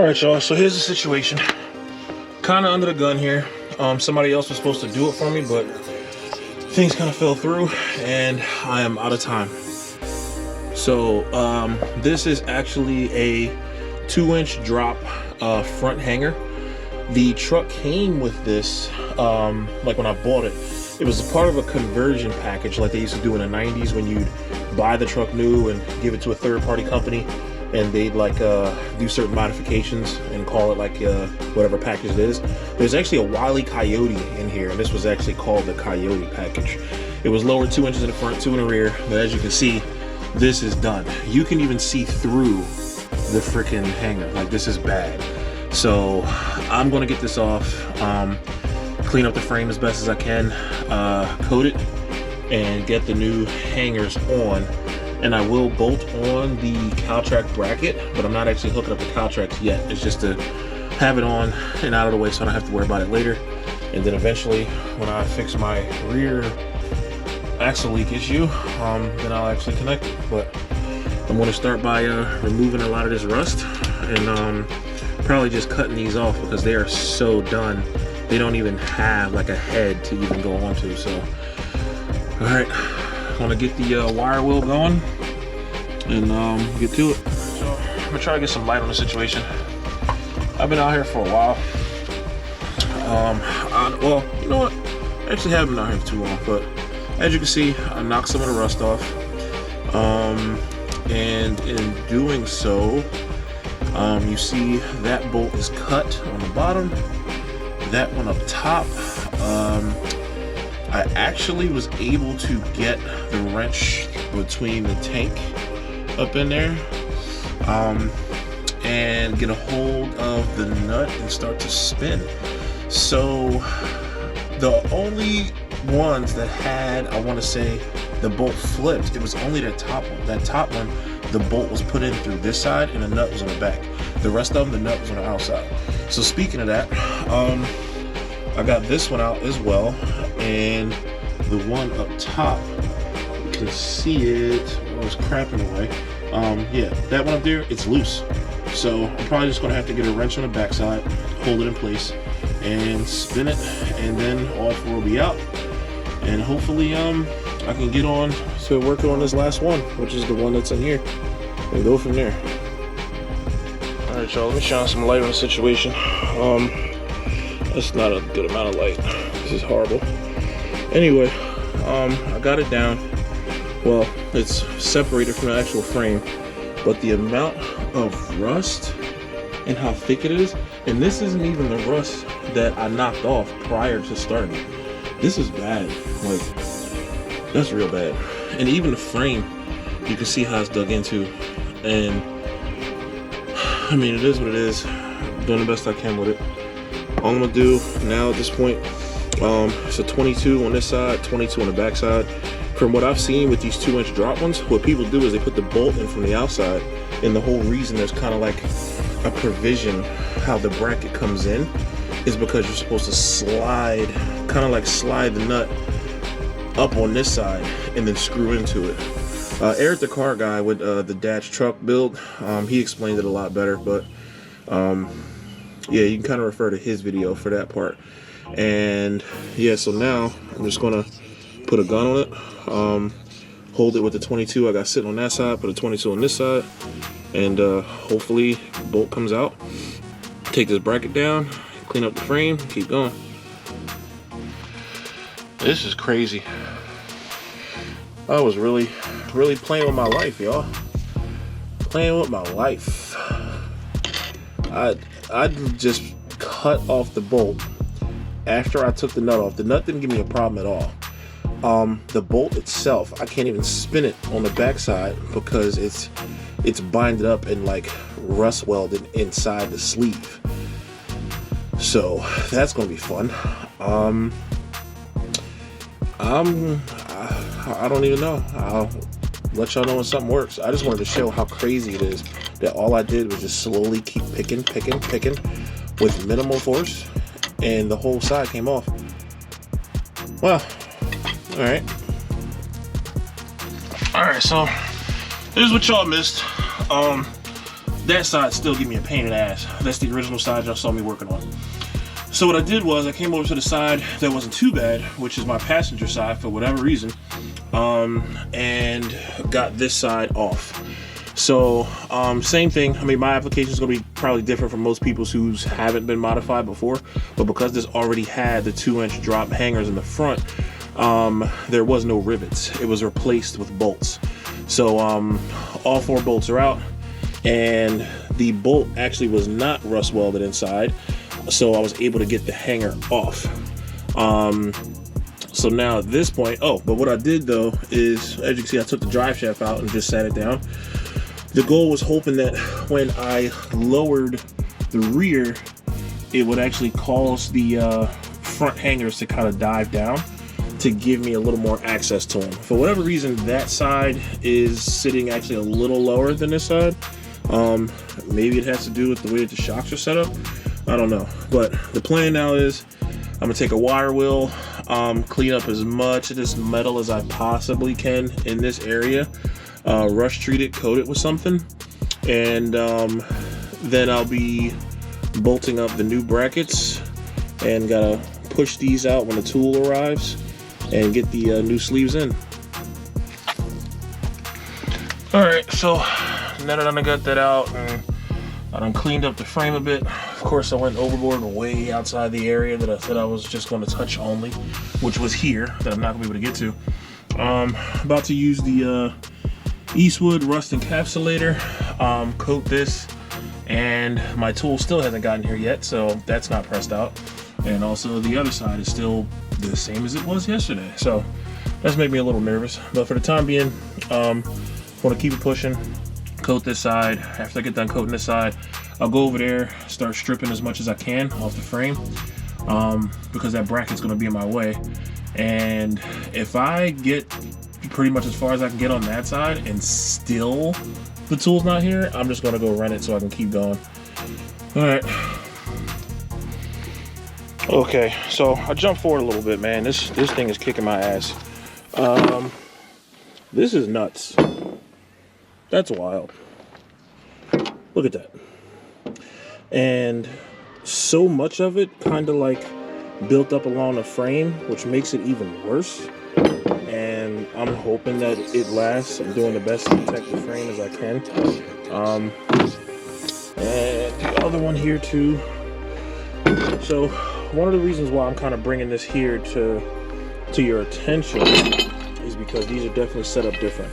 Alright y'all, so here's the situation. Kinda under the gun here. Somebody else was supposed to do it for me, but things kind of fell through and I am out of time. So this is actually a 2-inch drop front hanger. The truck came with this, like when I bought it. It was a part of a conversion package like they used to do in the 90s when you'd buy the truck new and give it to a third-party company, and they'd like do certain modifications and call it like whatever package it is. There's actually a Wile E. Coyote in here, and this was actually called the Coyote package. It was lowered 2 inches in the front, 2 in the rear, but as you can see, this is done. You can even see through the freaking hanger. Like, this is bad. So I'm gonna get this off, clean up the frame as best as I can, coat it, and get the new hangers on. And I will bolt on the Caltrac bracket, but I'm not actually hooking up the Caltracs yet. It's just to have it on and out of the way so I don't have to worry about it later. And then eventually, when I fix my rear axle leak issue, then I'll actually connect it. But I'm going to start by removing a lot of this rust and probably just cutting these off because they are so done. They don't even have like a head to even go onto. So, all right. Want to get the wire wheel going and get to it. So I'm gonna try to get some light on the situation. I've been out here for a while. Well, you know what? I actually haven't been out here for too long, but as you can see, I knocked some of the rust off. And in doing so, you see that bolt is cut on the bottom. That one up top. I actually was able to get the wrench between the tank up in there and get a hold of the nut and start to spin. So the only ones that had, I want to say, the bolt flipped, it was only that top one. That top one, the bolt was put in through this side and the nut was on the back. The rest of them, the nut was on the outside. So speaking of that, I got this one out as well, and the one up top, you can see it, oh, it's crapping away. Yeah, that one up there, it's loose. So I'm probably just gonna have to get a wrench on the backside, hold it in place, and spin it, and then all four will be out. And hopefully I can get on to working on this last one, which is the one that's in here, and go from there. All right, y'all, let me shine some light on the situation. That's not a good amount of light. This is horrible. Anyway, I got it down. Well, it's separated from the actual frame, but the amount of rust and how thick it is, and this isn't even the rust that I knocked off prior to starting. This is bad. Like, that's real bad. And even the frame, you can see how it's dug into. And I mean, it is what it is. I'm doing the best I can with it. All I'm gonna do now at this point, it's a 22 on this side, 22 on the back side. From what I've seen with these 2-inch drop ones, what people do is they put the bolt in from the outside, and the whole reason there's kind of like a provision how the bracket comes in is because you're supposed to slide, kind of like slide the nut up on this side and then screw into it. Eric the car guy with the Dash truck build, he explained it a lot better, but yeah, you can kind of refer to his video for that part. And yeah, so now I'm just gonna put a gun on it, hold it with the 22 I got sitting on that side, put a 22 on this side, and hopefully the bolt comes out. Take this bracket down, clean up the frame, keep going. This is crazy. I was really playing with my life, y'all. Playing with my life. I just cut off the bolt after I took the nut off. The nut didn't give me a problem at all. The bolt itself, I can't even spin it on the backside because it's binded up and like rust welded inside the sleeve. So that's gonna be fun. I don't even know. I'll let y'all know when something works. I just wanted to show how crazy it is that all I did was just slowly keep picking with minimal force, and the whole side came off. Well, alright, so here's what y'all missed. that side still give me a pain in the ass. That's the original side y'all saw me working on. So what I did was I came over to the side that wasn't too bad, which is my passenger side for whatever reason, and got this side off. So same thing. I mean, my application is going to be probably different from most people's who haven't been modified before, but because this already had the 2-inch drop hangers in the front, there was no rivets. It was replaced with bolts. So all 4 bolts are out, and the bolt actually was not rust welded inside, so I was able to get the hanger off. So now at this point, but what I did though is, as you can see, I took the drive shaft out and just sat it down. The goal was hoping that when I lowered the rear, it would actually cause the front hangers to kind of dive down to give me a little more access to them. For whatever reason, that side is sitting actually a little lower than this side. Maybe it has to do with the way that the shocks are set up. I don't know. But the plan now is I'm gonna take a wire wheel, clean up as much of this metal as I possibly can in this area, rush treat it, coat it with something, and then I'll be bolting up the new brackets, and gotta push these out when the tool arrives and get the new sleeves in. Alright, so now that I got that out and I done cleaned up the frame a bit, of course I went overboard and way outside the area that I said I was just going to touch only, which was here, that I'm not going to be able to get to. About to use the Eastwood rust encapsulator, coat this, and my tool still hasn't gotten here yet, so that's not pressed out. And also the other side is still the same as it was yesterday, so that's made me a little nervous. But for the time being, I want to keep it pushing, coat this side. After I get done coating this side, I'll go over there, start stripping as much as I can off the frame, because that bracket's going to be in my way. And if I get pretty much as far as I can get on that side and still the tool's not here, I'm just going to go run it so I can keep going. Alright. Okay, so I jumped forward a little bit, man. This thing is kicking my ass. This is nuts. That's wild. Look at that. And so much of it kind of like built up along the frame, which makes it even worse. And I'm hoping that it lasts. I'm doing the best to protect the frame as I can. And the other one here too. So one of the reasons why I'm kind of bringing this here to your attention is because these are definitely set up different.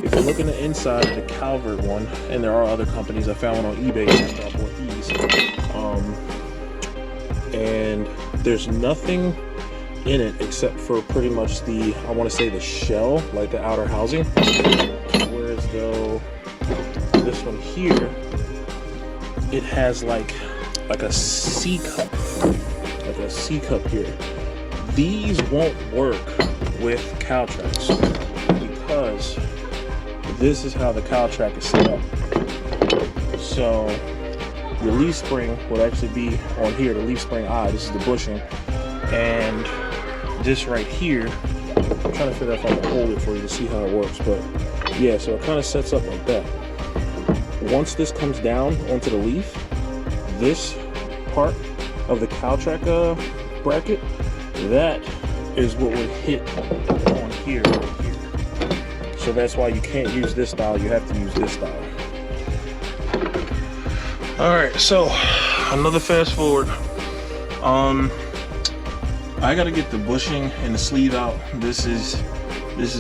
If you look in the inside of the Calvert one, and there are other companies, I found one on eBay after I bought these, and there's nothing in it except for pretty much the, I want to say the shell, like the outer housing, whereas though this one here, it has like a C cup, like a C cup here. These won't work with Caltracs because this is how the Caltrac is set up. So your leaf spring would actually be on here, the leaf spring eye. This is the bushing, and this right here, I'm trying to figure out if I can hold it for you to see how it works, but yeah, so it kind of sets up like that. Once this comes down onto the leaf, this part of the Caltrac bracket, that is what would hit on here, right here. So that's why you can't use this style, you have to use this style. Alright, so another fast forward. I gotta get the bushing and the sleeve out. This has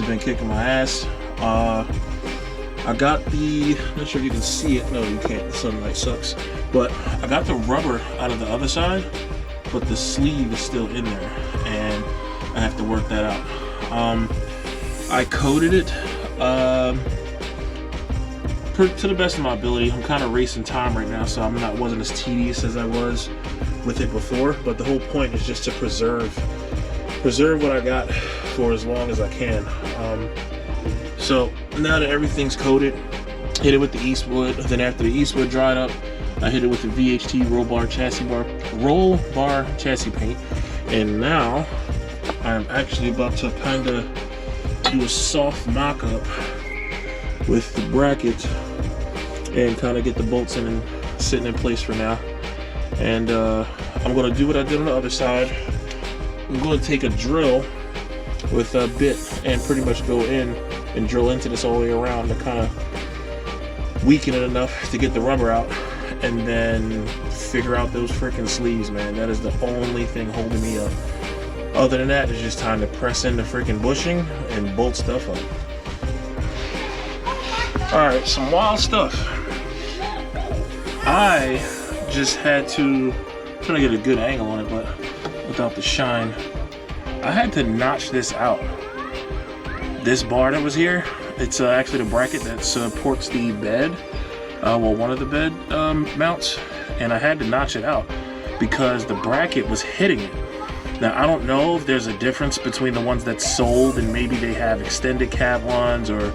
been kicking my ass. I got the, not sure if you can see it, no you can't, the sunlight sucks, but I got the rubber out of the other side, but the sleeve is still in there and I have to work that out. I coated it to the best of my ability. I'm kind of racing time right now, so wasn't as tedious as I was with it before, but the whole point is just to preserve what I got for as long as I can. So now that everything's coated, hit it with the Eastwood. Then after the Eastwood dried up, I hit it with the VHT roll bar chassis paint, and now I'm actually about to kind of do a soft mock-up with the bracket and kind of get the bolts in and sitting in place for now. And I'm gonna do what I did on the other side. I'm gonna take a drill with a bit and pretty much go in and drill into this all the way around to kind of weaken it enough to get the rubber out, and then figure out those freaking sleeves, man. That is the only thing holding me up. Other than that, it's just time to press in the freaking bushing and bolt stuff up. Alright, some wild stuff. I just had to try to get a good angle on it, but without the shine, I had to notch this out. This bar that was here, it's actually the bracket that supports the bed, well, one of the bed mounts, and I had to notch it out because the bracket was hitting it. Now, I don't know if there's a difference between the ones that's sold and maybe they have extended cab ones or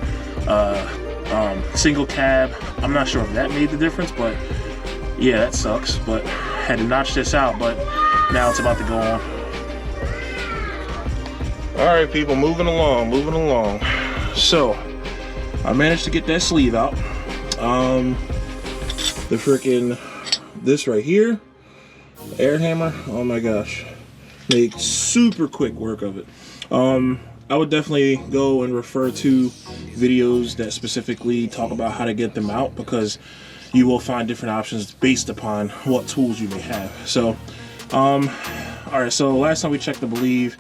single cab. I'm not sure if that made the difference, but yeah, that sucks. But had to notch this out, but now it's about to go on. All right, people, moving along. So I managed to get that sleeve out. The freaking, this right here, air hammer, oh my gosh, made super quick work of it. I would definitely go and refer to videos that specifically talk about how to get them out, because you will find different options based upon what tools you may have. So all right, so last time we checked, I believe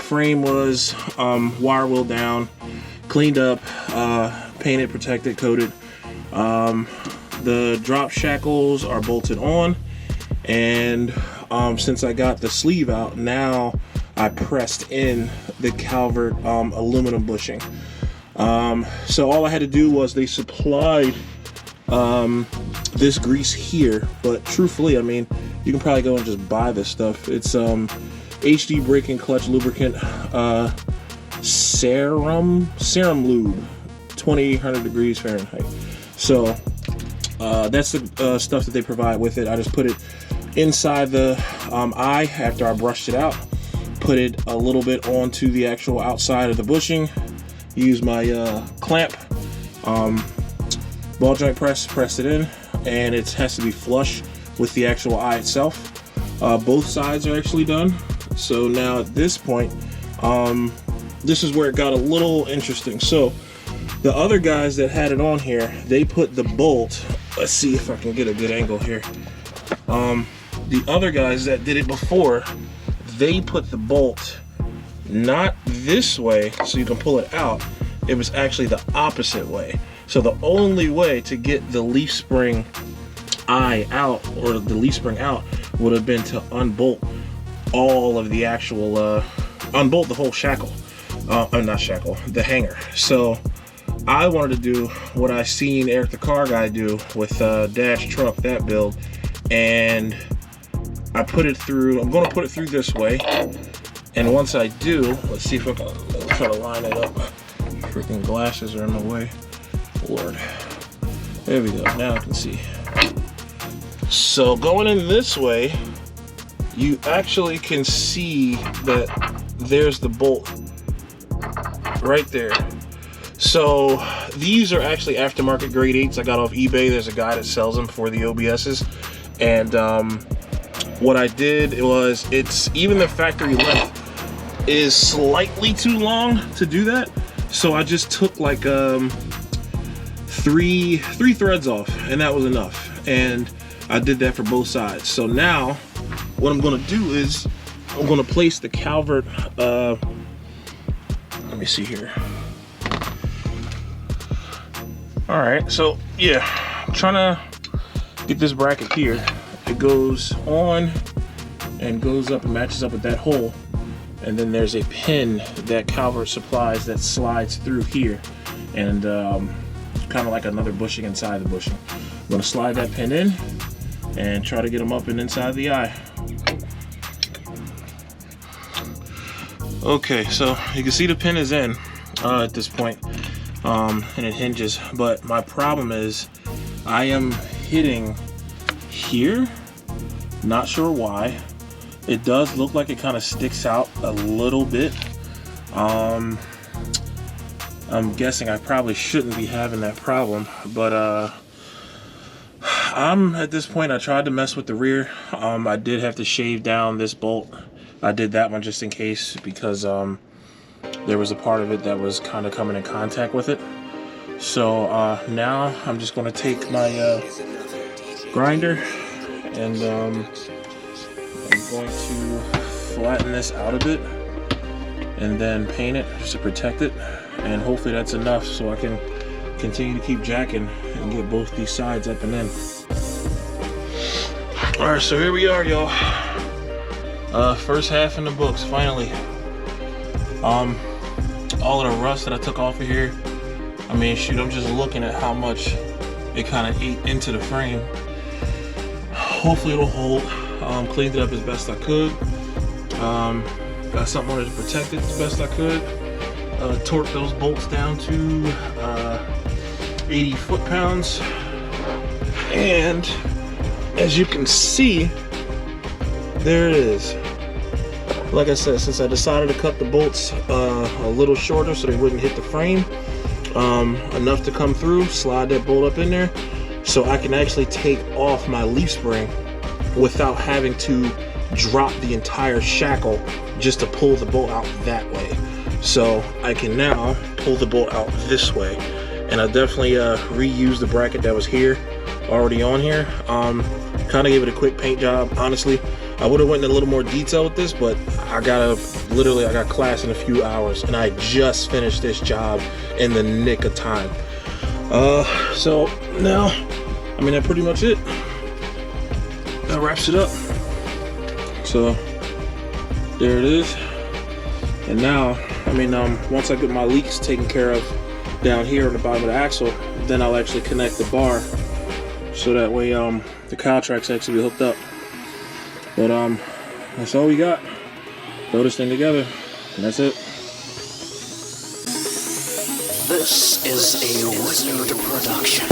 frame was wire wheel down, cleaned up, painted, protected, coated. The drop shackles are bolted on, and since I got the sleeve out, now I pressed in the Calvert aluminum bushing. So all I had to do was they supplied this grease here, but truthfully, I mean, you can probably go and just buy this stuff. It's HD brake and clutch lubricant, serum lube, 2800 degrees Fahrenheit. So that's the stuff that they provide with it. I just put it inside the eye after I brushed it out, put it a little bit onto the actual outside of the bushing, use my clamp, ball joint press it in, and it has to be flush with the actual eye itself. Both sides are actually done. So now at this point, this is where it got a little interesting. So the other guys that had it on here, they put the bolt, let's see if I can get a good angle here. The other guys that did it before, they put the bolt not this way so you can pull it out. It was actually the opposite way. So the only way to get the leaf spring eye out, or the leaf spring out, would have been to unbolt all of the actual, unbolt the whole shackle. Not shackle, the hanger. So I wanted to do what I seen Eric the car guy do with Dash truck, that build, and I put it through. I'm going to put it through this way, and once I do, let's see if I can try to line it up. Freaking glasses are in my way. Lord, there we go. Now I can see. So going in this way, you actually can see that there's the bolt right there. So these are actually aftermarket grade 8s I got off eBay. There's a guy that sells them for the OBSs, and what I did was, it's even the factory length is slightly too long to do that, so I just took like three threads off, and that was enough, and I did that for both sides. So now what I'm going to do is I'm going to place the Calvert, let me see here. All right, so yeah, I'm trying to get this bracket here. It goes on and goes up and matches up with that hole, and then there's a pin that Calvert supplies that slides through here, and kind of like another bushing inside the bushing. I'm going to slide that pin in and try to get them up and inside the eye. Okay, so you can see the pin is in at this point, and it hinges, but my problem is I am hitting here, not sure why. It does look like it kind of sticks out a little bit. I'm guessing I probably shouldn't be having that problem, but At this point, I tried to mess with the rear. I did have to shave down this bolt. I did that one just in case because there was a part of it that was kind of coming in contact with it. So now I'm just going to take my grinder and I'm going to flatten this out a bit and then paint it just to protect it, and hopefully that's enough so I can continue to keep jacking and get both these sides up and in. Alright, so here we are, y'all. First half in the books, finally. All of the rust that I took off of here, I mean, shoot, I'm just looking at how much it kind of ate into the frame. Hopefully it'll hold. Cleaned it up as best I could. Got something on it to protect it as best I could. Torqued those bolts down to 80 foot-pounds. And as you can see, there it is. Like I said, since I decided to cut the bolts a little shorter so they wouldn't hit the frame, enough to come through, slide that bolt up in there so I can actually take off my leaf spring without having to drop the entire shackle just to pull the bolt out that way. So I can now pull the bolt out this way. And I definitely reused the bracket that was here, already on here. Kind of gave it a quick paint job. Honestly, I would have went in a little more detail with this, but I got class in a few hours and I just finished this job in the nick of time. So now, I mean, that's pretty much it. That wraps it up. So there it is. And now, I mean, once I get my leaks taken care of down here on the bottom of the axle, then I'll actually connect the bar so that way the Caltracs actually be hooked up. But that's all we got. Throw this thing together, and that's it. This is a Wizard production.